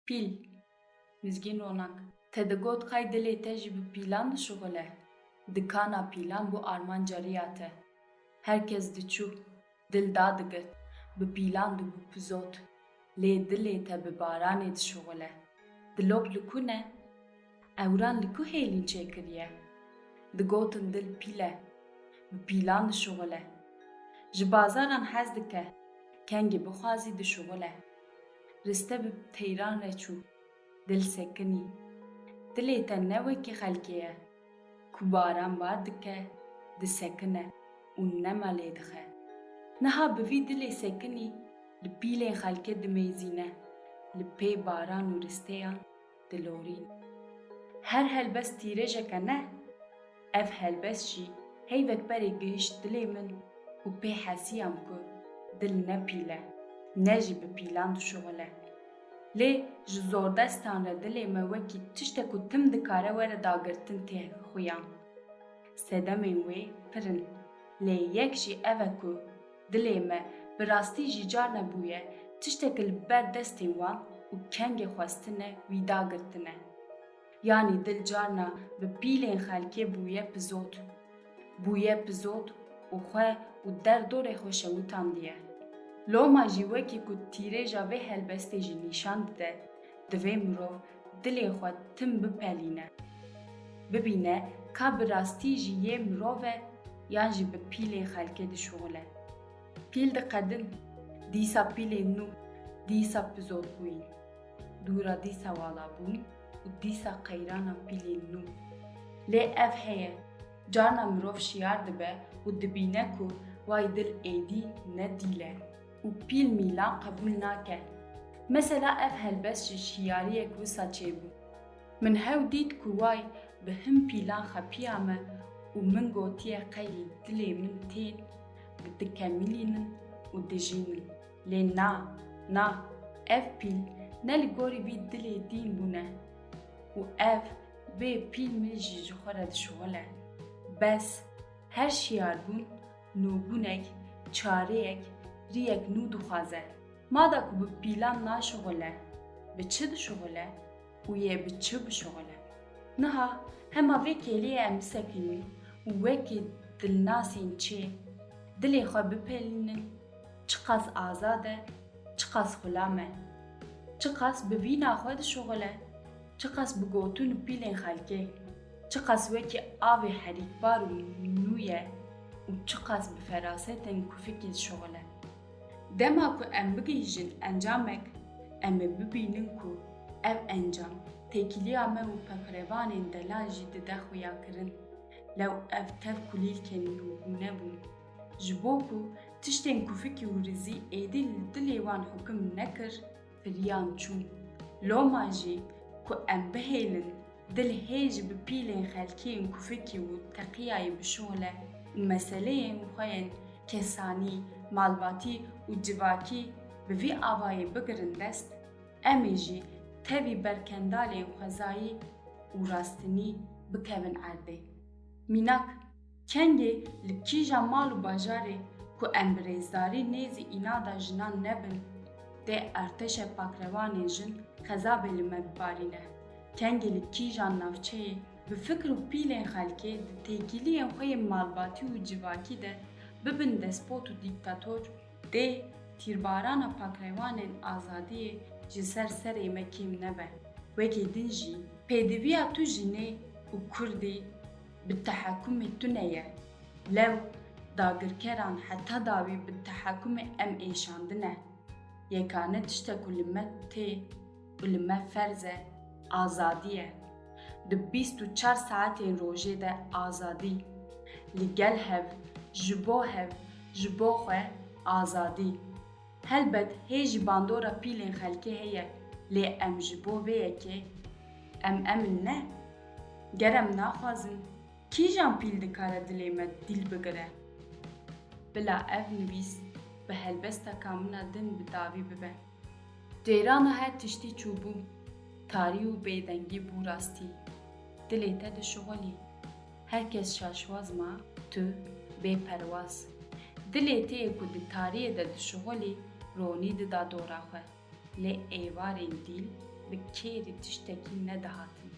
Pîl, mizgîn ronak. Te digot xay dilê te jî bi pîlan dişuxile. Dikana pîlan bu armanca riya te. Herkes diçû, dil da digir, bi pîlan dibû pizot. Lê dilê te bi baranê dişuxile. Dilok li ku ne? Ewran li ku hêlîn çêkiriye? Digotin dil pîl e, bi pîlan dişuxile. Ji bazaran hez dike, kengê bixwazî dişuxile. Riste bi teyran re çû, dil sekinî. Dilê te ne wekî xelkê ye, ku baran bar dike, disekine û nema lê dixe. Niha bi vî dilê sekinî, li pîlên xelkê dimêzîne, li pê baran û risteyan dilorîn. Her helbest tîrêjeke ne? Ev helbest jî heyvek berê gihîşt dilê min û pê hesiyam ku dil ne pîl e, ne jî bi pîlan dişuxile. Lê ji zordestan re dilê me wekî tiştek ku tim dikare were dagirtin tê xuyan. Sedemên wê pir in, lê yek jî ev e ku dilê me bi rastî jî car nebûye tiştek li ber destên wan û kengê xwestine wî dagirtine. Yani dil carna bi pîlên xelkê bûye pizot. Bûye pizot û xwe û derdorê xwe şewitandiye. Loma jî wekî ku tîrêja vê helbestê jî nîşan dide, divê mirov dilê xwe tim bipelîne. Bibîne ka bi rastî jî yê mirov e yan jî bi pîlên xelkê dişuxile. Pîl diqedin, dîsa pîlên nû, dîsa pizot bûyîn. Dûra dîsa walabûn û dîsa qeyrana pîlên nû. Lê ev heye, carna mirov şiyar dibe û dibîne ku way dil êdî ne dîl e û pîl mîlan qebûl nake. Mesela ev helbest ji şiyariyek wisa çêbû. Min hew dît ku way bi hin pîlan xepiya me û min gotiye qey li dilê min tên dikemilînin û dijînin. Lê na, ev pîl ne li gorî vî dilê dîn bûne û ev vê pîl min jî ji xwe re dişuxile. Bes, her şiyarbûn nûbûnek, çareyek, riyek nû dixwaze. Mada ku bi pîlan naşuxile, bi çi dişuxile û yê bi çi bişuxile? Niha hema vê kêliyê em bisekînin û wekî dilnasên çê, dilê xwe bipelînin çi qas azad e, çi qas xulam e. Çi qas bi vîna xwe dişuxile, çi qas bi gotin û pîlên xelkê, çi qas wekî avê herîkbar û nû ye û çi qas bi ferasetên kufikî dişuxile. Dema ku em bigihîjin encamek, em ê bibînin ku ev encam têkiliya me û peqrevanên delal jî dide xuyakirin. Lew ev tev kulîlkên nûbûne bûn. Ji bo ku tiştên kufikî û rizî êdî li dilê wan hukm nekir, firiyan çûn. Loma jî ku em bihêlin dil hê ji bi pîlên xelkî û kufikî û teqiyayê bişuxile û meseleyên xwe yên kesanî, malbatî û civakî bi vî avayê bigirin dest, em ê jî tevî berkendalên xwezayî û rastinî bikevin erdê. Mînak, kengê li kîja mal û bajarê ku em bi rêzdarî nêzî înada jinan nebin, dê erteşa pakrevanên jin xezabê li me bibarîne. Kengê li kîjan navçeyê bi fikr û pîlên xelkê di têkiliyên xwe yên malbatî û civakî de bibin despot û dîktator, dê tîrbarana pakrevanên azadiyê ji ser serê me kêm nebe. Wekî din jî pêdiviya tu jinê û Kurdî bi tehekkumê tu neye. Lew dagirkeran heta dawî bi tehekkumê em êşandine. Yekane tiştek ku li me tê û li me ferz e, azadî ye. Di 24 saetên rojê de azadî. Li gel hev, ji bo hev, ji bo xwe azadî. Helbet hê jî bandora pîlên xelkê heye, lê em ji bo vê yekê emin ne? Gerem naxwazin, kîjan pîl dikare dilê me dîl bigire? Bila ev nivîs bi helbesteka mina din bi dawî bibe. Cêrana her tiştî çûbû, tarî û bêdengî bû rastî. Dilê te dişuxilî, herkes şaşwaz ma, tu bêperwaz. Dilê te yê ku di tariyê de dişuxilî, ronî dida dora xwe. Lê êvarên dîl bi kêrî tiştekî nedahatin.